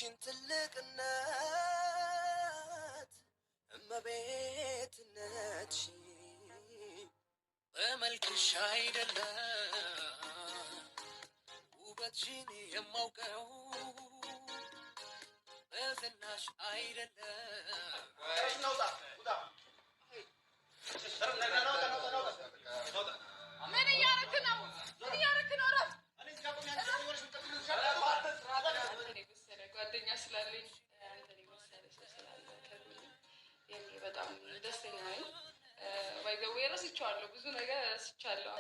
ያንቺን ትልቅነት እመቤትነትሽ በመልክሽ አይደለም ውበትሽን የማውቀው በዝናሽ አይደለም ምን እያደረክ ነው? ጓደኛ ስላለኝ አንተን የመሰለ ሰው ስላለ በጣም ደስተኛ ነኝ። ባይዘዌ ረስቼዋለሁ፣ ብዙ ነገር ረስቻለሁ።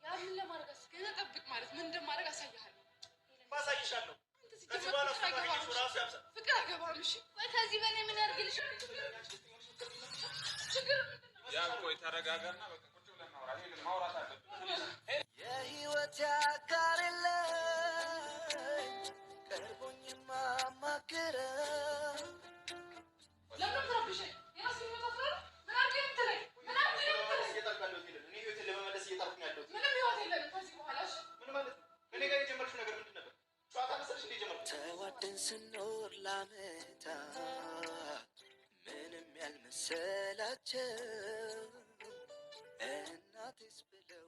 ያንን ለማድረግ ገና ጠብቅ ማለት ምን እንደማድረግ አሳይሃለሁ። ባሳይሻለሁ። ፍቅር አገባም። እሺ ወይ ከዚህ በላይ ምን ያርግልሽ? ችግር ያ ቆይ ተረጋጋና በቃ ቁጭ ብለን ማውራት አለብን። የህይወት አጋር የለኝ ቀርቦኝ ማማክረው ለምን ትረብሽ? የራስህን መታፈር ምን አድርገህ የምትለኝ? ምን አድርገህ የምትለኝ? እኔ ህይወትን ለመመለስ እየጣርኩ ነው ያለሁት። ምንም ህይወት የለንም ከዚህ በኋላ። እሺ ምን ማለት ነው? እኔ ጋር የጀመርሽው ነገር ምንድን ነበር? ጨዋታ መሰለሽ እንደ ጀመርኩት? ተዋደን ስንኖር ላመታት ምንም ያልመሰላቸው እናቴስ ብለው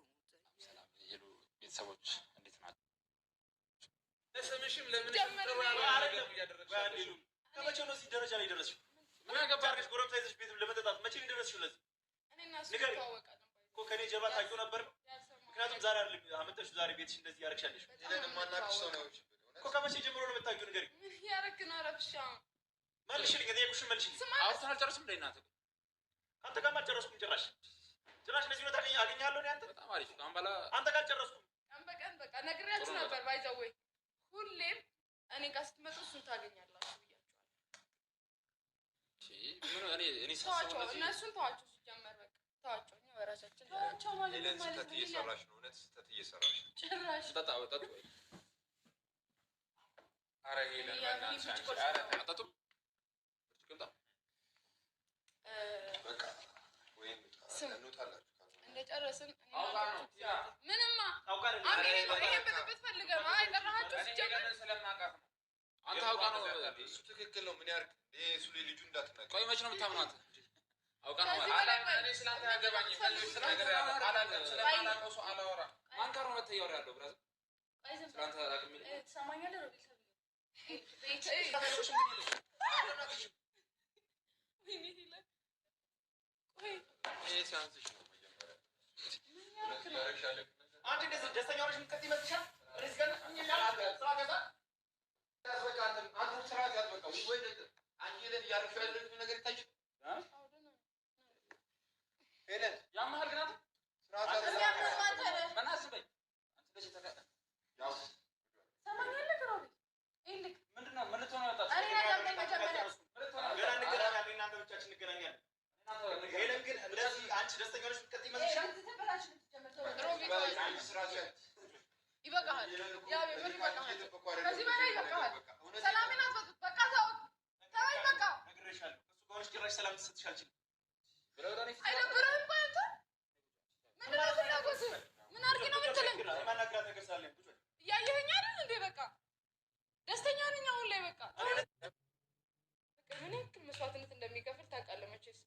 ሰላም ይሉ ቤተሰቦች እንዴት ናቸው? ለስምሽም ለምን ጥሩ አይደለም እያደረግሽ ነው? ከመቼው ነው እዚህ ደረጃ ላይ ደረስሽው? ምን አገባሽ? ጎረምሳ ይዘሽ ቤት ለመጠጣት መቼ ነው ደረስሽው? ለዚህ እኔና እሱ ተዋወቃለን እኮ ከኔ ጀርባ ታውቂው ነበር። ምክንያቱም ዛሬ አይደለም አመጣሽ፣ ዛሬ ቤትሽ እንደዚህ ያረክሻለሽ ማናቅሽ ሰው ነው እኮ። ከመቼ ጀምሮ ነው የምታውቂው? ንገሪኝ። ምን ያረክ ነው? ረብሻ መልሽልኝ። የጠየኩሽን መልሽልኝ። አውርተን አልጨረስም እንደ እናትህ አንተ ጋርማ አልጨረስኩም። ጭራሽ እንደዚህ ነው አገኛለሁ እኔ አንተ በጣም አሪፍ ነው። አንባላ አንተ ጋር አልጨረስኩም። ቀን በቀን በቃ ነግሬያችሁ ነበር። ባይዘው ወይ ሁሌም እኔ ጋር ስትመጡ እሱን ታገኛላችሁ ብያችኋለሁ። እኔ ተዋቸው፣ እነሱን ተዋቸው። ሲጀመር በቃ ተዋቸው። እኛ በራሳችን ተዋቸው ማለት ነው። ስህተት እየሰራሽ ነው። እውነት ስህተት እየሰራሽ ነው። ጭራሽ ጠጣ ወይ ኧረ ሄለን በእናትሽ አንቺ አጠጡም ብርጭቆ በቃ ወይም እንውጣላችሁ እንደጨረስን ምንማ ይሄን ብጥብጥ ፈልገህ ነው አይጠራሃችሁ? ሲጀመር ስለማውቃት ነው። አንተ አውቃ ነው። እሱ ትክክል ነው። ምን ያርግ ይሄ እሱ ልጁ እንዳትነካ። ቆይ መች ነው የምታምነው አንተ? አውቃ ነው ማለት እኔ ስላንተ ያገባኝ ፈልግ ነገር አላውቅም። ስለማላውቀው ሰው አላወራም። ማን ጋር ነው መተያወር ያለው? ብራዘር ስላንተ አላውቅም። ትሰማኛለህ? ሮቢ ሲያንስሽ ነው መጀመሪያ አንቺ እንደዚህ ደስተኛ ሆነሽ የምትቀጥይ ይመስልሻል? ይበቃሃል። ያው የምር ይበቃሃል። ከዚህ በላይ ይበቃሃል። ሰላሜን አትበጥብጥ። በቃ ተው ተወኝ። በቃ ነግሬሻለሁ። ከእሱ ጋር ሆነሽ ጭራሽ ሰላም ልትሰጥሽ አልችልም። አይደብርህም? ቆይ አንተ ምንድን ነው ፍላጎትህ? ምን አድርጌ ነው የምትለኝ? የማናግራት ነገር ስላለኝ እያየኸኝ አይደል እንዴ? በቃ ደስተኛ ነኝ አሁን ላይ። በቃ ምን ያክል መስዋዕትነት እንደሚከፍል ታውቃለህ መቼስ።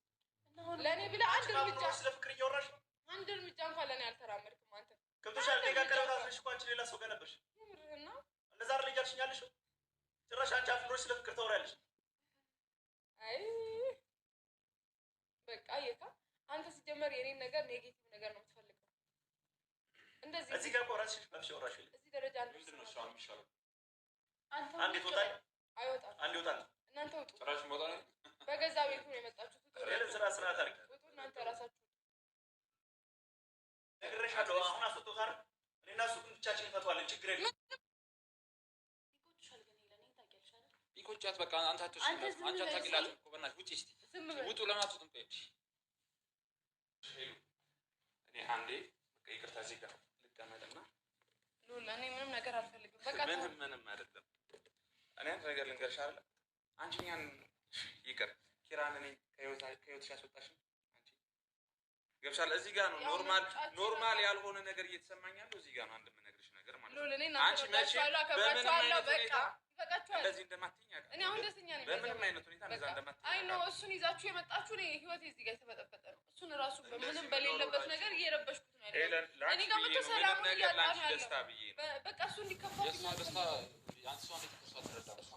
ለእኔ ብለህ አንድ እርምጃ ስለ ፍቅር እያወራሽ ነው። አንድ እርምጃ እንኳን ለእኔ አልተራመድክም አንተ። ገብቶሻል? እኔ ጋር ቀረብታለሽ እኮ አንቺ ሌላ ሰው ጋር ነበርሽ። የምርህን ነው? እንደዛ አይደል እያልሽኝ ያለሽው? ጭራሽ አንቺ አፍሮሽ ስለ ፍቅር ታወሪያለሽ። አይ በቃ የካ አንተ ሲጀመር የኔን ነገር ኔጌቲቭ ነገር ነው የምትፈልገው። እንደዚህ እዚህ ጋር ቆራሽሽ ባልሽ ወራሽ እዚህ ደረጃ ምንድን ነው እሱ አሁን የሚሻለው? አንዴ ትወጣለህ። አይወጣም። አንዴ ይወጣል። እናንተ ውጡ። ጭራሽ መውጣ ነው። በገዛ ቤቱ ነው የመጣችሁት። ስርዓት አድርጊ። ውጡ እናንተ ራሳችሁ። ነግሬሻለሁ። አሁን አስወጣሁት አይደል? እኔና እሱ ግን ብቻችን እንፈታዋለን። ችግር የለም። ይቆጫት በቃ አንተ አታውቂላትም እኮ በእናትሽ ውጪ እስኪ ውጡ ለምን አትወጡም እኔ አንዴ በቃ ይቅርታ እዚህ ጋር ልቀመጥና እኔ ምንም ነገር አልፈልግም በቃ ምንም አይደለም እኔ አንድ ነገር ልንገርሽ አይደል አንቺ እኛን ይቅር ኪራን እኔ ከህይወትሽ ያስወጣሽ አንቺ ገብሻል እዚህ ጋር ነው ኖርማል ያልሆነ ነገር እየተሰማኝ ያለው እዚህ ጋር ነው አንድ የምነግርሽ ነገር ማለት ነው አንቺ መቼ በምንም አይነት ሁኔታ እንደዚህ እንደማትይኝ አውቃለሁ እኔ አሁን ደስተኛ ነኝ በምንም አይነት ሁኔታ እንደዛ እንደማትይኝ አይ ነው እሱን ይዛችሁ የመጣችሁ እኔ ህይወቴ እዚህ ጋር የተበጠበጠ ነው እሱን ራሱ በምንም በሌለበት ነገር እየረበሽኩት ነው ያለው እኔ ጋር መጥቶ ሰላም እያጣን ያለው በቃ እሱ እንዲከፋት ደስታ ያንተ ሰው እንድትከፋ ተረዳው እኮ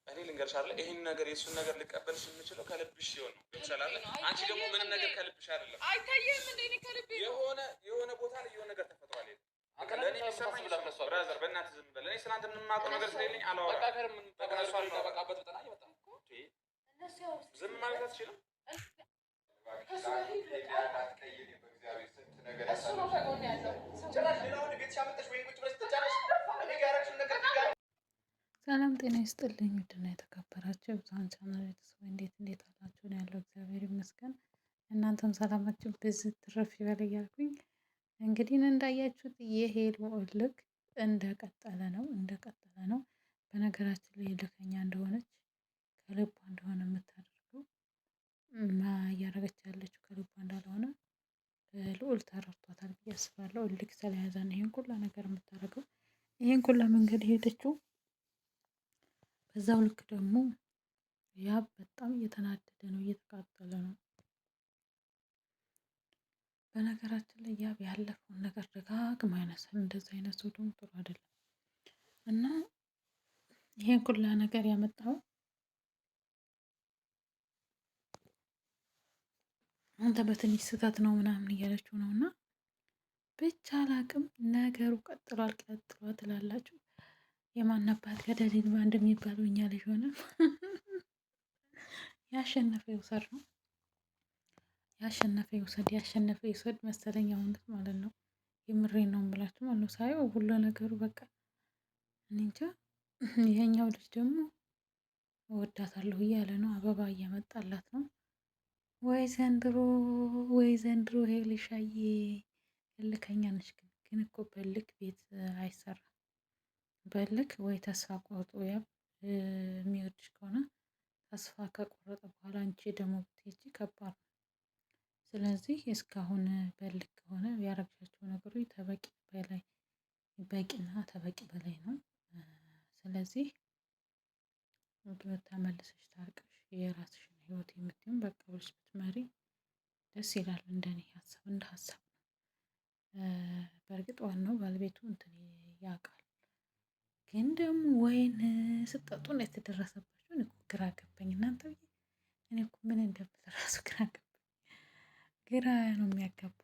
እኔ ልንገርሽ አይደል ይሄን ነገር የእሱን ነገር ልቀበልሽ የምችለው ከልብሽ ሲሆን ነው ገብሻል አይደል አንቺ ደግሞ ምንም ነገር ከልብሽ አይደለም አይታየም እንደ እኔ ከልቤ የሆነ ቦታ ላይ የሆነ ነገር ተፈጥሯል ለእኔ የሚሰማኝ ብራዘር በእናትህ ዝም በል እኔ ስላንተ የምማውቀው ነገር ስለሌለኝ አላወራም ዝም ማለት አትችልም ሰላም ጤና ይስጥልኝ ውድና የተከበራችሁ ብዙኃን ቻናል ቤተሰብ እንዴት አላችሁ ነው ያለው እግዚአብሔር ይመስገን እናንተም ሰላማችሁ ብዝት ትረፍ ይበል እያልኩኝ እንግዲህ እንዳያችሁት የሄሉ እልክ እንደቀጠለ ነው በነገራችን ላይ ልከኛ እንደሆነች ከልቧ እንደሆነ የምታደርገው እያደረገች ያለችው ከልቧ እንዳልሆነ ልዑል ተረድቷታል ብዬ አስባለሁ እልክ ስለያዘ ነው ይሄን ሁላ ነገር የምታደርገው ይሄን ሁላ መንገድ ሄደችው በዛው ልክ ደግሞ ያ በጣም እየተናደደ ነው እየተቃጠለ ነው በነገራችን ላይ ያብ ያለፈውን ነገር ደጋግሞ ያነሳል እንደዚህ አይነት ሰው ደግሞ ጥሩ አይደለም እና ይሄን ሁላ ነገር ያመጣው አንተ በትንሽ ስህተት ነው ምናምን እያለችው ነው እና ብቻ አላቅም ነገሩ ቀጥሏል ትላላችሁ የማናባት ገደል ይግባ እንደሚባለው እኛ ልጅ ሆነ ያሸነፈ ይውሰድ ነው ያሸነፈ ይውሰድ መሰለኝ አሁን ማለት ነው የምሬን ነው የምላችሁ ማለት ነው ሳየው ሁሉ ነገሩ በቃ እኔ እንጃ ይሄኛው ልጅ ደግሞ እወዳታለሁ እያለ ነው አበባ እያመጣላት ነው ወይ ዘንድሮ ሄልሻዬ እልከኛ ነሽ ግን እኮ በልክ ቤት አይሰራም በልክ ወይ ተስፋ ቆርጦ ያብ የሚወድሽ ከሆነ ተስፋ ከቆረጠ በኋላ አንቺ ደግሞ ብትሄጂ ከባድ ነው ስለዚህ እስካሁን በልክ ከሆነ ያረግሻቸው ነገሮች ተበቂ በላይ ነው ስለዚህ ተመልሰሽ ታርቀሽ የራስሽን ህይወት የምትይም በቃ ብለሽ ብትመሪ ደስ ይላል እንደኔ ሀሳብ እንደ ሀሳብ ነው በእርግጥ ዋናው ባለቤቱ እንትን ያውቃል ግን ደግሞ ወይን ስጠጡ ነው የተደረሰባችሁ እኔ እኮ ግራ ገባኝ እናንተ እኔ እኮ ምን እንደምል እራሱ ግራ ነው የሚያጋባው